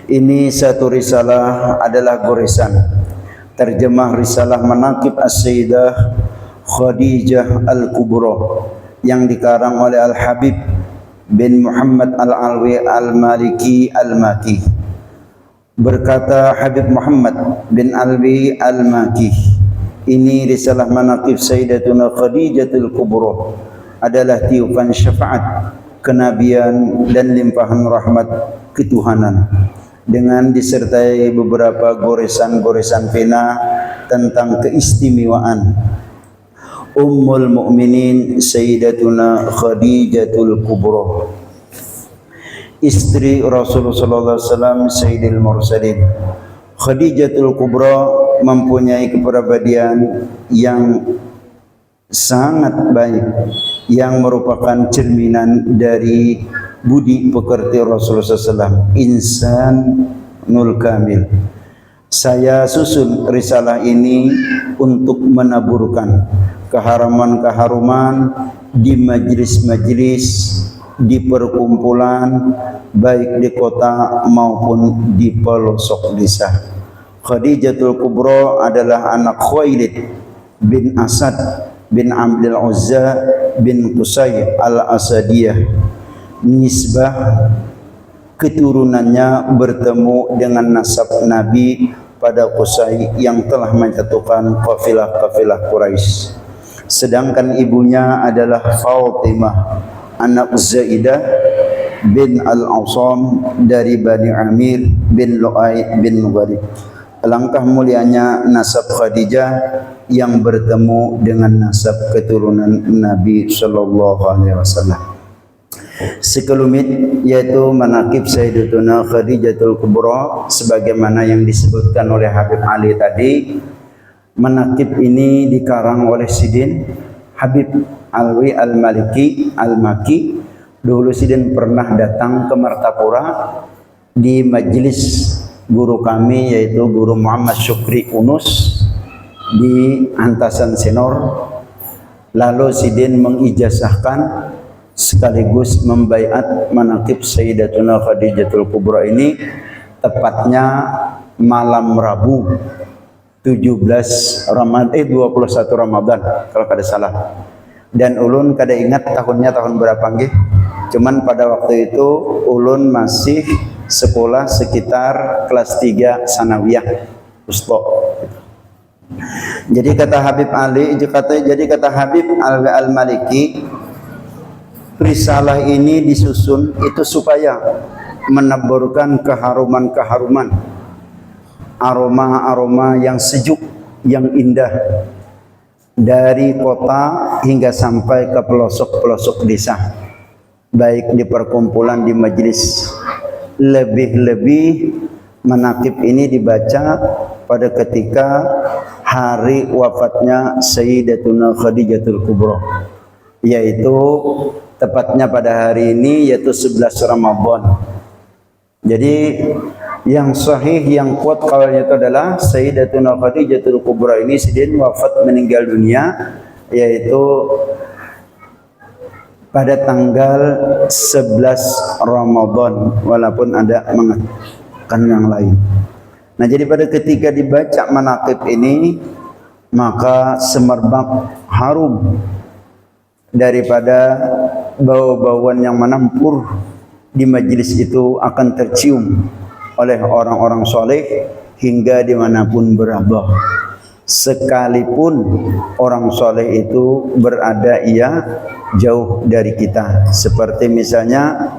Ini satu risalah adalah goresan terjemah risalah Manaqib As-Sayyidah Khadijah Al-Kubra yang dikarang oleh Al-Habib bin Muhammad Al-Alwi Al-Maliki Al-Maki. Berkata Habib Muhammad bin Alwi Al-Maki, ini risalah Manaqib Sayyidatuna Khadijatul Kubra adalah tiupan syafaat, kenabian dan limpahan rahmat ketuhanan, dengan disertai beberapa goresan-goresan pena tentang keistimewaan Ummul Mukminin Sayyidatuna Khadijatul Kubra, istri Rasulullah sallallahu alaihi wasallam, Sayyidil Mursalin. Khadijatul Kubra mempunyai kepribadian yang sangat baik, yang merupakan cerminan dari budi pekerti Rasulullah SAW, insan nul kamil. Saya susun risalah ini untuk menaburkan keharuman-keharuman di majlis-majlis, di perkumpulan, baik di kota maupun di pelosok desa. Khadijatul Kubra adalah anak Khuwailid bin Asad bin Abdul Uzza bin Qusay al-Asadiyah. Nisbah keturunannya bertemu dengan nasab Nabi pada Qusay yang telah menyatukan kafilah-kafilah Quraisy. Sedangkan ibunya adalah Fatimah anak Zaidah bin Al-Awsam dari Bani Amir bin Lu'ay bin Ghalib. Alangkah mulianya nasab Khadijah yang bertemu dengan nasab keturunan Nabi sallallahu alaihi wasallam. Sekelumit yaitu Manaqib Sayyidatuna Khadijatul Kubra sebagaimana yang disebutkan oleh Habib Ali tadi. Manaqib ini dikarang oleh Sidin Habib Alwi Al-Maliki Al-Maki. Dulu Sidin pernah datang ke Martapura di majelis guru kami yaitu Guru Muhammad Syukri Unus di Antasan Senor. Lalu Sidin mengijazahkan sekaligus membaiat Manaqib Sayyidatuna Khadijatul Kubra ini tepatnya malam Rabu 21 Ramadan kalau kada salah. Dan ulun kada ingat tahunnya tahun berapa nggih. Cuman pada waktu itu ulun masih sekolah sekitar kelas 3 sanawiyah Usto. Jadi kata Habib Ali, jadi kata Habib Alwi Al-Maliki, risalah ini disusun itu supaya menaburkan keharuman-keharuman, aroma-aroma yang sejuk, yang indah dari kota hingga sampai ke pelosok-pelosok desa, baik di perkumpulan, di majelis. Lebih-lebih Manaqib ini dibaca pada ketika hari wafatnya Sayyidatuna Khadijatul Kubra, yaitu tepatnya pada hari ini yaitu 11 Ramadan. Jadi yang sahih, yang kuat kaulnya itu adalah Sayyidatuna Khadijatul Kubra ini Sidin wafat meninggal dunia yaitu pada tanggal 11 Ramadan, walaupun ada mengatakan yang lain. Nah, jadi pada ketika dibaca Manaqib ini maka semerbak harum daripada bau-bauan yang menampur di majelis itu akan tercium oleh orang-orang soleh hingga dimanapun berada. Sekalipun orang soleh itu berada ia jauh dari kita, seperti misalnya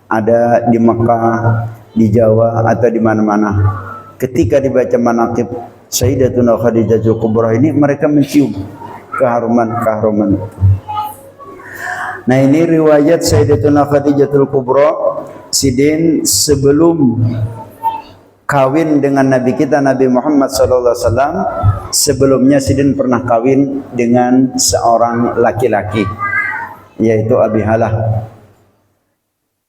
ada di Mekah, di Jawa atau di mana-mana. Ketika dibaca Manaqib Sayyidatuna Khadijatul Kubra ini mereka mencium keharuman-keharuman. Nah, ini riwayat Sayyidatuna Khadijatul Kubra. Sidin sebelum kawin dengan Nabi kita Nabi Muhammad SAW, sebelumnya Sidin pernah kawin dengan seorang laki-laki yaitu Abi Halah,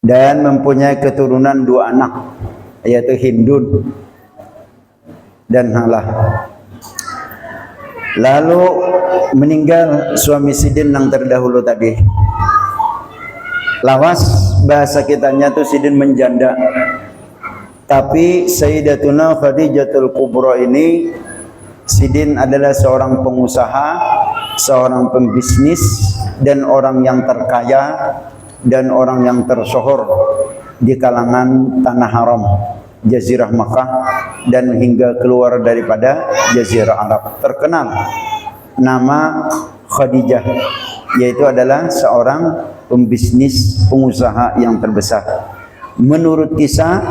dan mempunyai keturunan 2 anak yaitu Hindun dan Halah. Lalu meninggal suami Sidin yang terdahulu tadi. Lawas bahasa kitanya tuh Sidin menjanda. Tapi Sayyidatuna Khadijatul Kubra ini, Sidin adalah seorang pengusaha, seorang pembisnis, dan orang yang terkaya dan orang yang tersohor di kalangan tanah haram, Jazirah Makkah, dan hingga keluar daripada Jazirah Arab. Terkenal nama Khadijah, yaitu adalah seorang pembisnis, pengusaha yang terbesar. Menurut kisah,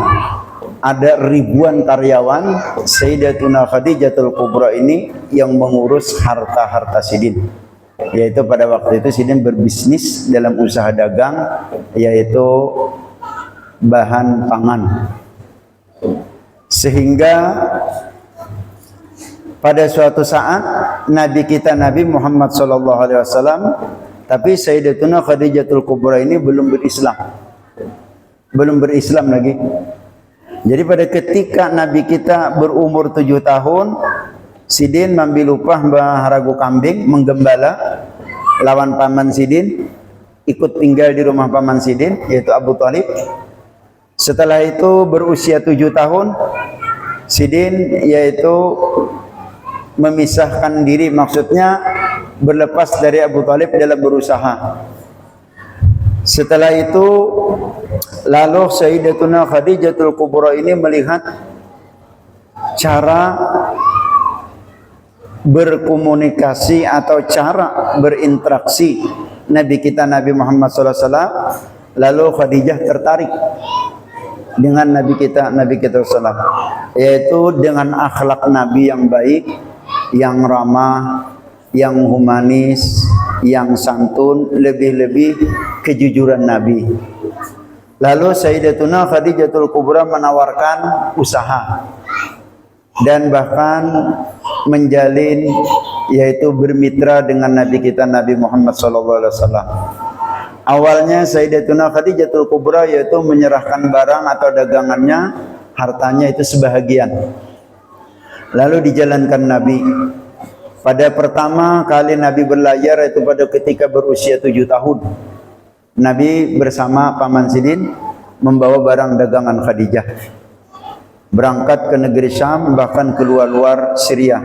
ada ribuan karyawan Sayyidatuna Khadijatul Kubra ini yang mengurus harta-harta Sidin. Yaitu pada waktu itu Sidin berbisnis dalam usaha dagang, yaitu bahan pangan. Sehingga pada suatu saat Nabi kita Nabi Muhammad SAW, tapi Sayyidatuna Khadijatul Kubra ini belum berislam lagi. Jadi pada ketika Nabi kita berumur 7 tahun, Sidin mengambil upah haragu kambing, menggembala lawan paman Sidin, ikut tinggal di rumah paman Sidin, yaitu Abu Thalib. Setelah itu berusia 7 tahun, Sidin yaitu memisahkan diri, maksudnya berlepas dari Abu Thalib dalam berusaha. Setelah itu lalu Sayyidatuna Khadijatul Kubra ini melihat cara berkomunikasi atau cara berinteraksi Nabi kita Nabi Muhammad SAW. Lalu Khadijah tertarik dengan Nabi kita SAW, yaitu dengan akhlak Nabi yang baik, yang ramah, yang humanis, yang santun, lebih-lebih kejujuran Nabi. Lalu Sayyidatuna Khadijatul Kubra menawarkan usaha dan bahkan menjalin, yaitu bermitra dengan Nabi kita Nabi Muhammad SAW. Awalnya Sayyidatuna Khadijatul Kubra yaitu menyerahkan barang atau dagangannya, hartanya itu sebahagian, lalu dijalankan Nabi. Pada pertama kali Nabi berlayar itu pada ketika berusia 7 tahun. Nabi bersama paman Sidin membawa barang dagangan Khadijah, berangkat ke negeri Syam, bahkan keluar Syria.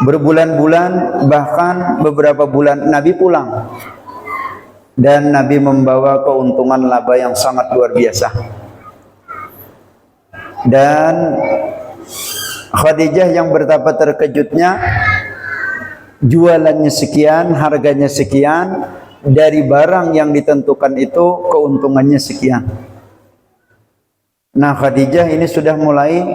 Berbulan-bulan, bahkan beberapa bulan Nabi pulang, dan Nabi membawa keuntungan laba yang sangat luar biasa. Dan Khadijah yang betapa terkejutnya, jualannya sekian, harganya sekian, dari barang yang ditentukan itu keuntungannya sekian. Nah, Khadijah ini sudah mulai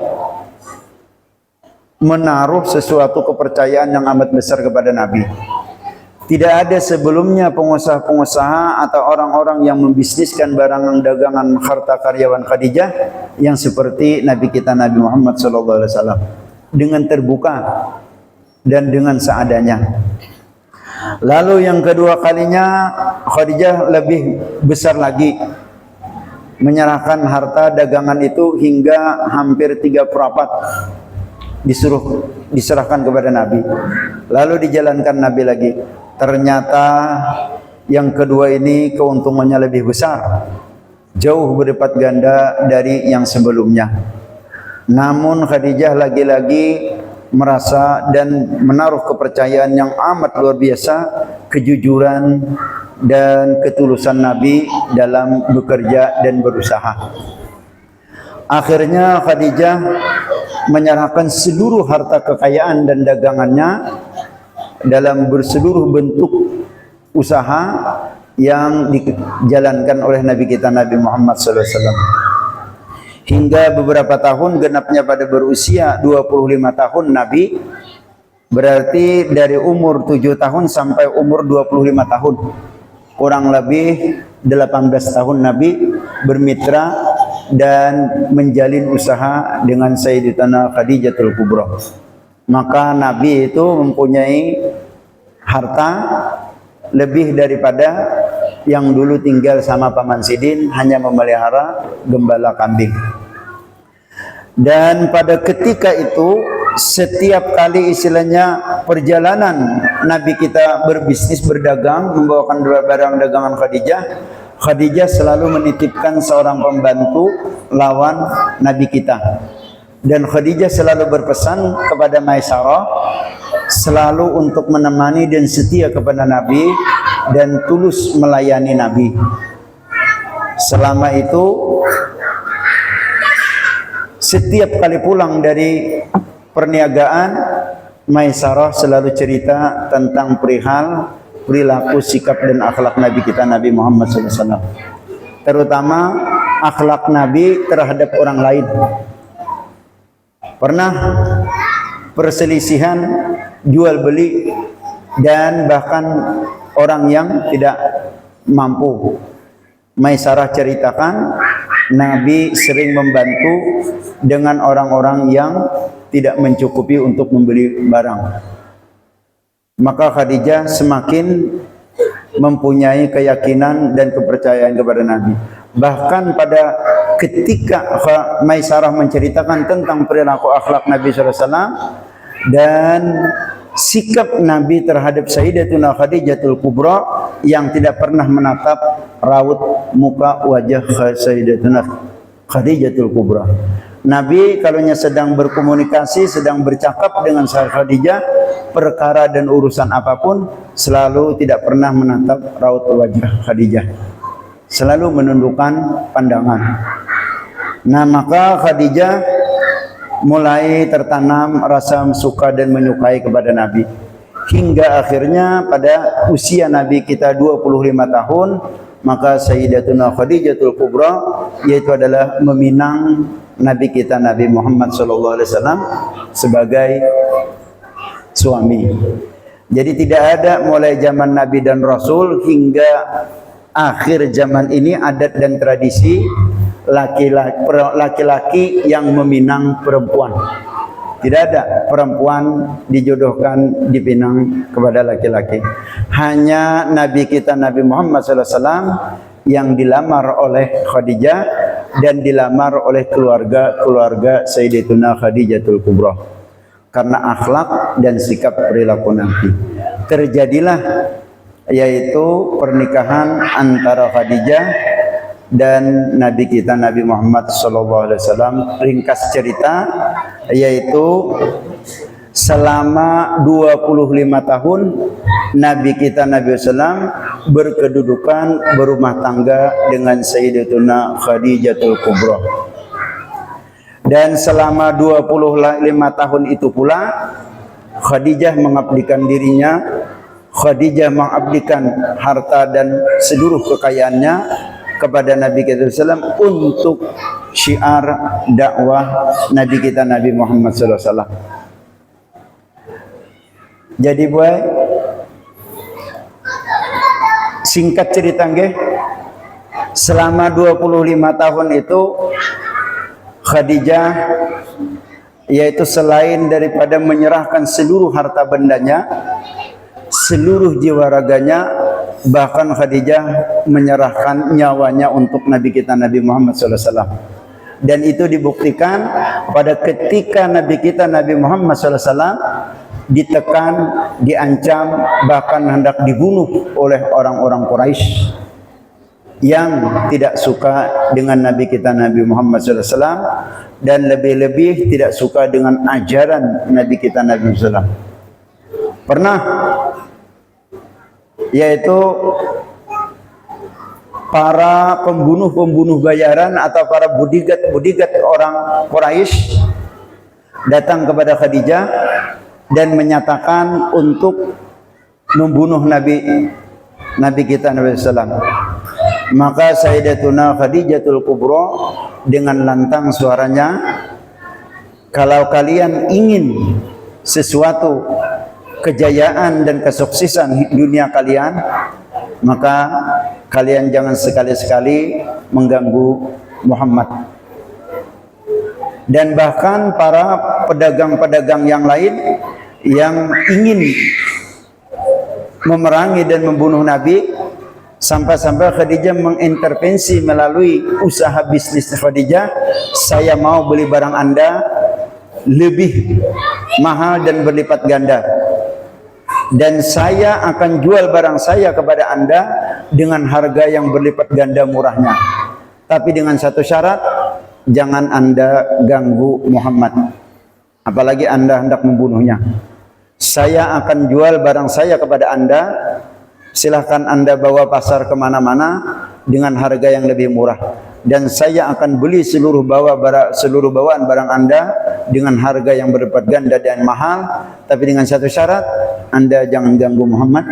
menaruh sesuatu kepercayaan yang amat besar kepada Nabi. Tidak ada sebelumnya pengusaha-pengusaha atau orang-orang yang membisniskan barang dagangan harta karyawan Khadijah yang seperti Nabi kita Nabi Muhammad SAW, dengan terbuka dan dengan seadanya. Lalu yang kedua kalinya Khadijah lebih besar lagi, menyerahkan harta dagangan itu hingga hampir 3/4 diserahkan kepada Nabi, lalu dijalankan Nabi lagi. Ternyata yang kedua ini keuntungannya lebih besar, jauh berlipat ganda dari yang sebelumnya. Namun Khadijah lagi-lagi merasa dan menaruh kepercayaan yang amat luar biasa, kejujuran dan ketulusan Nabi dalam bekerja dan berusaha. Akhirnya Khadijah menyerahkan seluruh harta kekayaan dan dagangannya dalam berseluruh bentuk usaha yang dijalankan oleh Nabi kita Nabi Muhammad SAW. Hingga beberapa tahun genapnya pada berusia 25 tahun Nabi, berarti dari umur 7 tahun sampai umur 25 tahun, kurang lebih 18 tahun Nabi bermitra dan menjalin usaha dengan Sayyidatuna Khadijatul Kubra. Maka Nabi itu mempunyai harta lebih daripada yang dulu tinggal sama paman Sidin, hanya memelihara gembala kambing. Dan pada ketika itu setiap kali istilahnya perjalanan Nabi kita berbisnis, berdagang, membawakan barang dagangan Khadijah, Khadijah selalu menitipkan seorang pembantu lawan Nabi kita. Dan Khadijah selalu berpesan kepada Maisarah selalu untuk menemani dan setia kepada Nabi dan tulus melayani Nabi. Selama itu setiap kali pulang dari perniagaan, Maisarah selalu cerita tentang perihal perilaku, sikap dan akhlak Nabi kita, Nabi Muhammad SAW. Terutama akhlak Nabi terhadap orang lain. Pernah perselisihan jual beli dan bahkan orang yang tidak mampu. Maisarah ceritakan Nabi sering membantu dengan orang-orang yang tidak mencukupi untuk membeli barang. Maka Khadijah semakin mempunyai keyakinan dan kepercayaan kepada Nabi. Bahkan pada ketika Maisarah menceritakan tentang perilaku akhlak Nabi SAW dan sikap Nabi terhadap Sayyidatuna Khadijatul Kubra yang tidak pernah menatap raut muka wajah Sayyidatuna Khadijatul Kubra. Nabi kalau sedang berkomunikasi, sedang bercakap dengan Khadijah, perkara dan urusan apapun, selalu tidak pernah menatap raut wajah Khadijah. Selalu menundukkan pandangan. Nah, maka Khadijah mulai tertanam rasa suka dan menyukai kepada Nabi. Hingga akhirnya pada usia Nabi kita 25 tahun, maka Sayyidatuna Khadijatul Kubra, yaitu adalah meminang Nabi kita Nabi Muhammad SAW sebagai suami. Jadi tidak ada mulai zaman Nabi dan Rasul hingga akhir zaman ini adat dan tradisi laki-laki yang meminang perempuan. Tidak ada perempuan dijodohkan, dipinang kepada laki-laki. Hanya Nabi kita Nabi Muhammad SAW yang dilamar oleh Khadijah dan dilamar oleh keluarga Sayyidatuna Khadijatul Kubra. Karena akhlak dan sikap perilaku Nabi, terjadilah yaitu pernikahan antara Khadijah dan Nabi kita Nabi Muhammad SAW. Ringkas cerita yaitu selama 25 tahun Nabi kita Nabi SAW berkedudukan berumah tangga dengan Sayyidatuna Khadijatul Kubra. Dan selama 25 tahun itu pula Khadijah mengabdikan dirinya, Khadijah mengabdikan harta dan seluruh kekayaannya kepada Nabi kita SAW untuk syiar dakwah Nabi kita Nabi Muhammad SAW. Jadi boy, singkat cerita nggih, selama 25 tahun itu Khadijah yaitu selain daripada menyerahkan seluruh harta bendanya, seluruh jiwa raganya, bahkan Khadijah menyerahkan nyawanya untuk Nabi kita Nabi Muhammad SAW. Dan itu dibuktikan pada ketika Nabi kita Nabi Muhammad SAW ditekan, diancam, bahkan hendak dibunuh oleh orang-orang Quraisy yang tidak suka dengan Nabi kita Nabi Muhammad SAW dan lebih-lebih tidak suka dengan ajaran Nabi kita Nabi SAW. Pernah yaitu para pembunuh-pembunuh bayaran atau para budigat orang Quraisy datang kepada Khadijah dan menyatakan untuk membunuh Nabi kita Nabi SAW. Maka Sayyidatuna Khadijatul Kubra dengan lantang suaranya, kalau kalian ingin sesuatu kejayaan dan kesuksesan dunia kalian, maka kalian jangan sekali-sekali mengganggu Muhammad. Dan bahkan para pedagang-pedagang yang lain yang ingin memerangi dan membunuh Nabi, sampai-sampai Khadijah mengintervensi melalui usaha bisnis Khadijah, saya mau beli barang Anda lebih mahal dan berlipat ganda, dan saya akan jual barang saya kepada Anda dengan harga yang berlipat ganda murahnya. Tapi dengan satu syarat, jangan Anda ganggu Muhammad. Apalagi Anda hendak membunuhnya. Saya akan jual barang saya kepada Anda. Silahkan Anda bawa pasar kemana-mana dengan harga yang lebih murah. Dan saya akan beli seluruh bawaan barang Anda dengan harga yang berlipat ganda dan mahal. Tapi dengan satu syarat, Anda jangan ganggu Muhammad.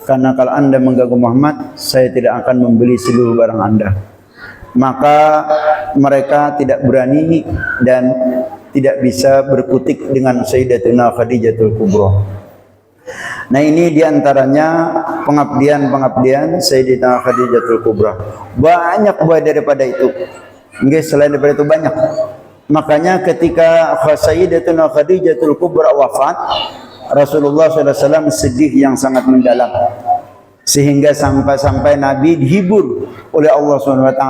Karena kalau Anda mengganggu Muhammad, saya tidak akan membeli seluruh barang Anda. Maka mereka tidak berani dan tidak bisa berkutik dengan Sayyidatuna Khadijatul Kubra. Nah, ini diantaranya pengabdian Sayyidatuna Khadijatul Kubra. Banyak buah daripada itu. Enggak, selain daripada itu banyak. Makanya ketika Sayyidatuna Khadijatul Kubra wafat, Rasulullah SAW sedih yang sangat mendalam. Sehingga sampai Nabi dihibur oleh Allah SWT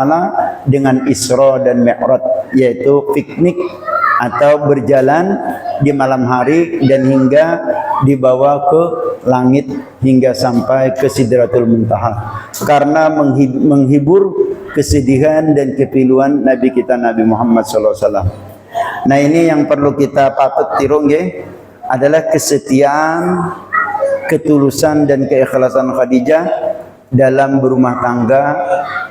dengan Isra dan Mi'raj, yaitu piknik atau berjalan di malam hari dan hingga dibawa ke langit hingga sampai ke Sidratul Muntaha, karena menghibur kesedihan dan kepiluan Nabi kita Nabi Muhammad SAW. Nah, ini yang perlu kita patut tiru adalah kesetiaan, ketulusan dan keikhlasan Khadijah dalam berumah tangga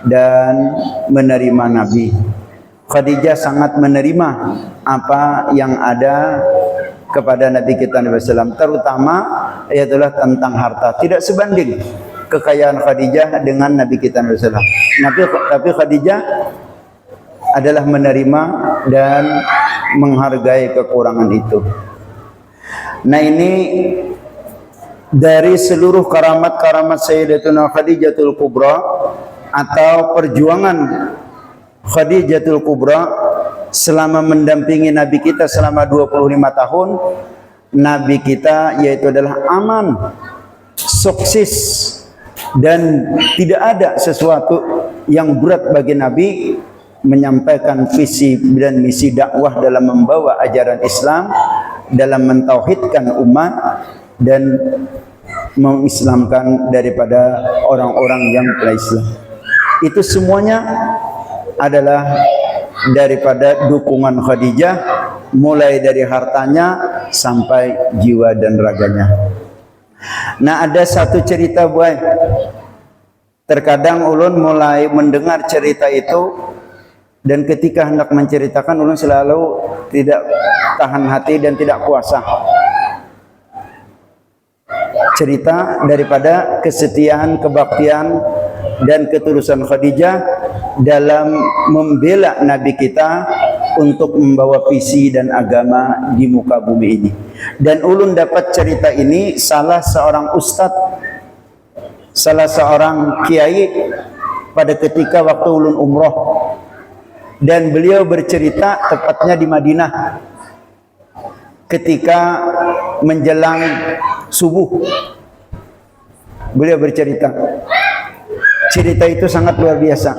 dan menerima Nabi. Khadijah sangat menerima apa yang ada kepada Nabi kita Nabi SAW, terutama ialah tentang harta. Tidak sebanding kekayaan Khadijah dengan Nabi kita Nabi SAW. Tapi Khadijah adalah menerima dan menghargai kekurangan itu. Nah, ini dari seluruh karamat-karamat Sayyidatuna Khadijatul Kubra atau perjuangan Khadijatul Kubra selama mendampingi Nabi kita selama 25 tahun. Nabi kita yaitu adalah aman, sukses, dan tidak ada sesuatu yang berat bagi Nabi menyampaikan visi dan misi dakwah dalam membawa ajaran Islam, dalam mentauhidkan umat dan mengislamkan daripada orang-orang yang telah Islam. Itu semuanya adalah daripada dukungan Khadijah, mulai dari hartanya sampai jiwa dan raganya. Nah, ada satu cerita buat. Terkadang ulun mulai mendengar cerita itu, dan ketika hendak menceritakan ulun selalu tidak tahan hati dan tidak kuasa. Cerita daripada kesetiaan, kebaktian dan ketulusan Khadijah dalam membela Nabi kita untuk membawa visi dan agama di muka bumi ini. Dan ulun dapat cerita ini salah seorang ustadz, salah seorang kiai pada ketika waktu ulun umroh, dan beliau bercerita tepatnya di Madinah ketika menjelang subuh. Beliau bercerita, cerita itu sangat luar biasa,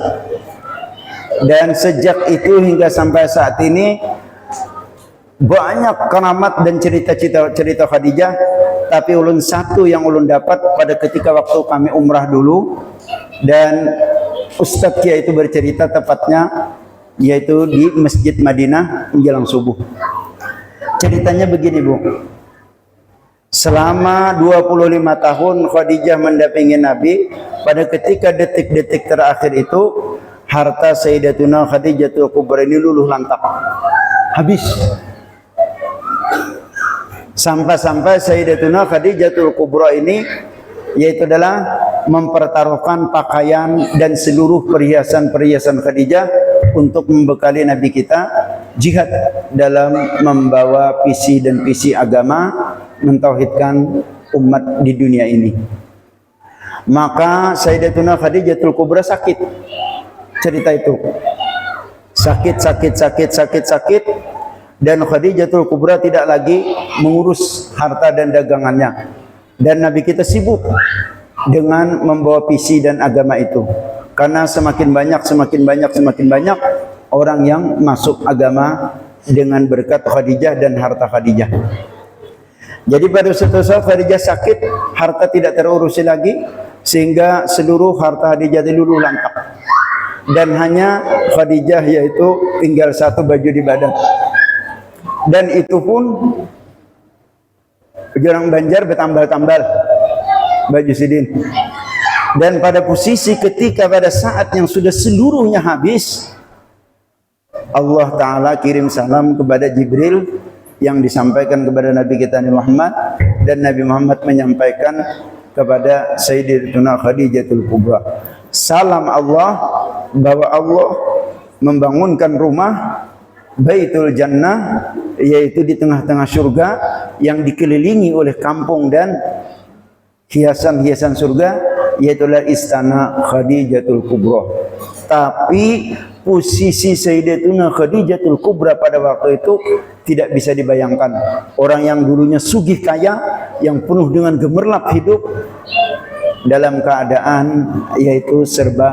dan sejak itu hingga sampai saat ini banyak keramat dan cerita Khadijah. Tapi ulun satu yang ulun dapat pada ketika waktu kami umrah dulu, dan Ustadz Kiai itu bercerita tepatnya yaitu di Masjid Madinah menjelang subuh. Ceritanya begini, Bu. Selama 25 tahun Khadijah mendampingi Nabi, pada ketika detik-detik terakhir itu harta Sayyidatuna Khadijatul Kubra ini luluh lantak, habis. Sampai-sampai Sayyidatuna Khadijatul Kubra ini yaitu adalah mempertaruhkan pakaian dan seluruh perhiasan-perhiasan Khadijah untuk membekali Nabi kita jihad dalam membawa visi dan visi agama, mentauhidkan umat di dunia ini. Maka Sayyidatuna Khadijatul Kubra sakit. Cerita itu sakit, dan Khadijatul Kubra tidak lagi mengurus harta dan dagangannya, dan Nabi kita sibuk dengan membawa visi dan agama itu, karena semakin banyak orang yang masuk agama dengan berkat Khadijah dan harta Khadijah. Jadi pada suatu saat Khadijah sakit, harta tidak terurusi lagi, sehingga seluruh harta Khadijah luluh lantak, dan hanya Khadijah yaitu tinggal satu baju di badan, dan itu pun orang Banjar bertambal-tambal baju sidin. Dan pada posisi ketika pada saat yang sudah seluruhnya habis, Allah Ta'ala kirim salam kepada Jibril yang disampaikan kepada Nabi kita Nabi Muhammad, dan Nabi Muhammad menyampaikan kepada Sayyidatuna Khadijatul Kubra. Salam Allah bahwa Allah membangunkan rumah Baitul Jannah, yaitu di tengah-tengah surga yang dikelilingi oleh kampung dan hiasan-hiasan surga, yaitu istana Khadijatul Kubra. Tapi posisi Sayyidatuna Khadijatul Kubra pada waktu itu tidak bisa dibayangkan. Orang yang dulunya sugih kaya, yang penuh dengan gemerlap hidup, dalam keadaan yaitu serba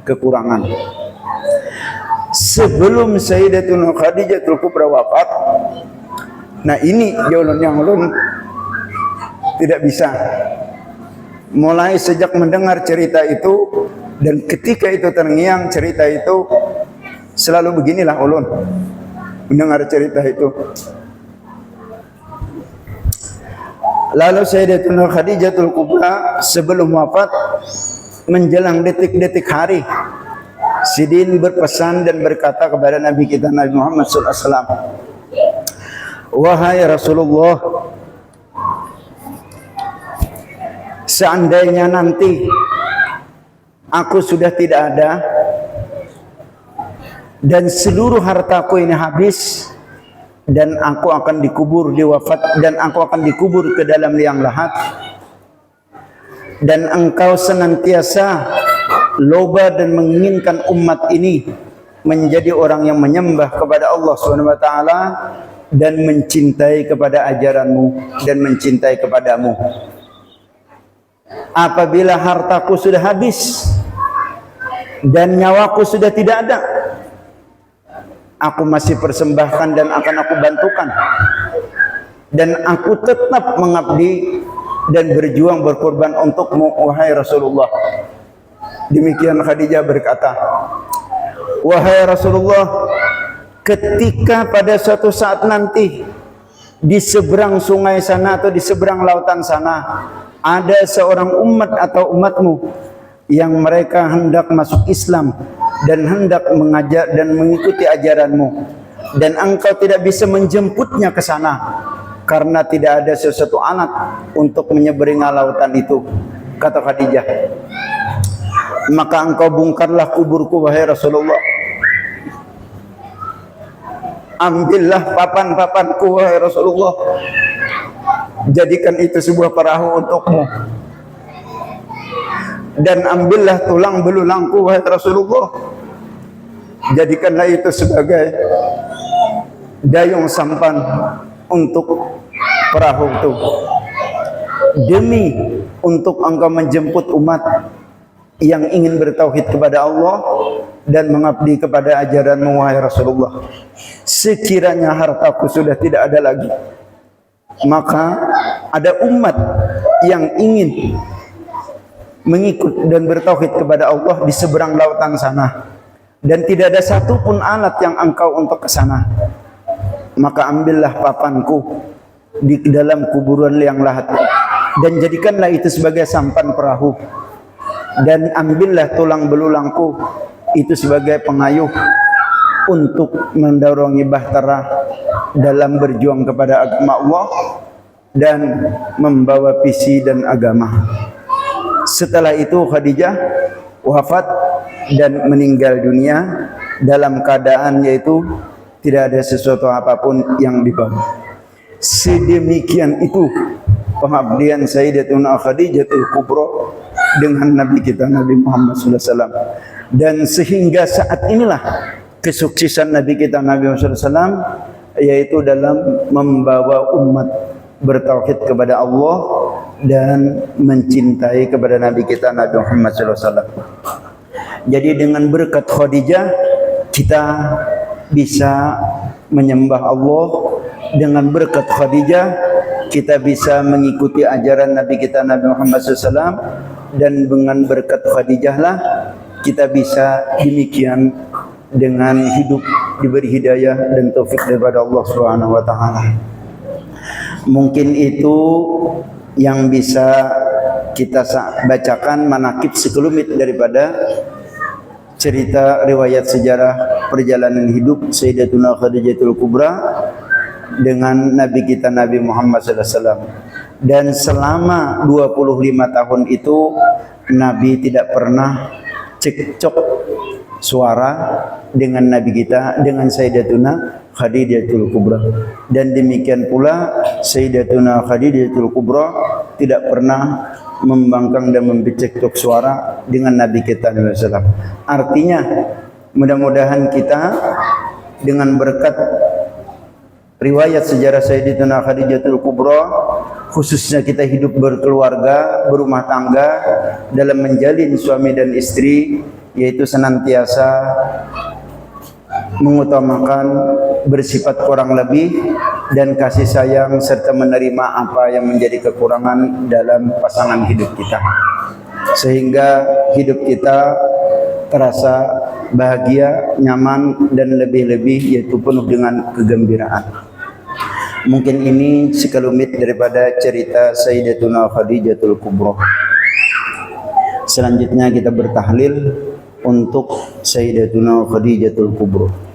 kekurangan. Sebelum Sayyidatuna Khadijatul Kubra wafat, nah ini jawaban yang ulun tidak bisa. Mulai sejak mendengar cerita itu, dan ketika itu terngiang cerita itu, selalu beginilah ulun mendengar cerita itu. Lalu Sayyidatuna Khadijatul Kubra sebelum wafat, menjelang detik-detik hari, Sidin berpesan dan berkata kepada Nabi kita Nabi Muhammad SAW, wahai Rasulullah, seandainya nanti aku sudah tidak ada dan seluruh hartaku ini habis, dan aku akan dikubur di wafat, dan aku akan dikubur ke dalam liang lahat, dan engkau senantiasa loba dan menginginkan umat ini menjadi orang yang menyembah kepada Allah SWT dan mencintai kepada ajaranmu dan mencintai kepadamu. Apabila hartaku sudah habis dan nyawaku sudah tidak ada, aku masih persembahkan dan akan aku bantukan, dan aku tetap mengabdi dan berjuang berkorban untukmu wahai Rasulullah. Demikian Khadijah berkata, wahai Rasulullah, ketika pada suatu saat nanti di seberang sungai sana atau di seberang lautan sana ada seorang umat atau umatmu yang mereka hendak masuk Islam dan hendak mengajar dan mengikuti ajaranmu, dan engkau tidak bisa menjemputnya ke sana karena tidak ada sesuatu alat untuk menyeberangi lautan itu, kata Khadijah, maka engkau bongkarlah kuburku wahai Rasulullah. Ambillah papan-papanku wahai Rasulullah, jadikan itu sebuah perahu untukmu, dan ambillah tulang belulangku wahai Rasulullah, jadikanlah itu sebagai dayung sampan untuk perahu itu, demi untuk engkau menjemput umat yang ingin bertauhid kepada Allah dan mengabdi kepada ajaranmu wahai Rasulullah. Sekiranya hartaku sudah tidak ada lagi, maka ada umat yang ingin mengikut dan bertauhid kepada Allah di seberang lautan sana, dan tidak ada satupun alat yang engkau untuk ke sana, maka ambillah papanku di dalam kuburan liang lahat, dan jadikanlah itu sebagai sampan perahu, dan ambillah tulang belulangku itu sebagai pengayuh untuk mendorong bahtera dalam berjuang kepada agama Allah dan membawa visi dan agama. Setelah itu Khadijah wafat dan meninggal dunia dalam keadaan yaitu tidak ada sesuatu apapun yang dibawa. Sedemikian itu pengabdian Sayyidatuna Khadijatul Kubra dengan Nabi kita Nabi Muhammad SAW. Dan sehingga saat inilah kesuksesan Nabi kita Nabi Muhammad SAW, yaitu dalam membawa umat bertauhid kepada Allah dan mencintai kepada Nabi kita Nabi Muhammad SAW. Jadi dengan berkat Khadijah kita bisa menyembah Allah, dengan berkat Khadijah kita bisa mengikuti ajaran Nabi kita Nabi Muhammad SAW. dan dengan berkat Khadijah lah kita bisa demikian dengan hidup diberi hidayah dan taufik daripada Allah Subhanahu wa taala. Mungkin itu yang bisa kita bacakan manaqib sekelumit daripada cerita riwayat sejarah perjalanan hidup Sayyidatuna Khadijatul Kubra dengan Nabi kita Nabi Muhammad sallallahu alaihi wasallam. Dan selama 25 tahun itu Nabi tidak pernah cekcok suara dengan Nabi kita, dengan Sayyidatuna Khadijatul Kubra. Dan demikian pula Sayyidatuna Khadijatul Kubra tidak pernah membangkang dan membecekcok suara dengan Nabi kita Nabi SAW. Artinya mudah-mudahan kita dengan berkat riwayat sejarah Sayyidatuna Khadijatul Kubra, khususnya kita hidup berkeluarga, berumah tangga dalam menjalin suami dan istri, yaitu senantiasa mengutamakan bersifat kurang lebih dan kasih sayang serta menerima apa yang menjadi kekurangan dalam pasangan hidup kita, sehingga hidup kita terasa bahagia, nyaman dan lebih-lebih yaitu penuh dengan kegembiraan. Mungkin ini sekelumit daripada cerita Sayyidatuna Khadijatul Kubra. Selanjutnya kita bertahlil untuk Sayyidatuna Khadijatul Kubra.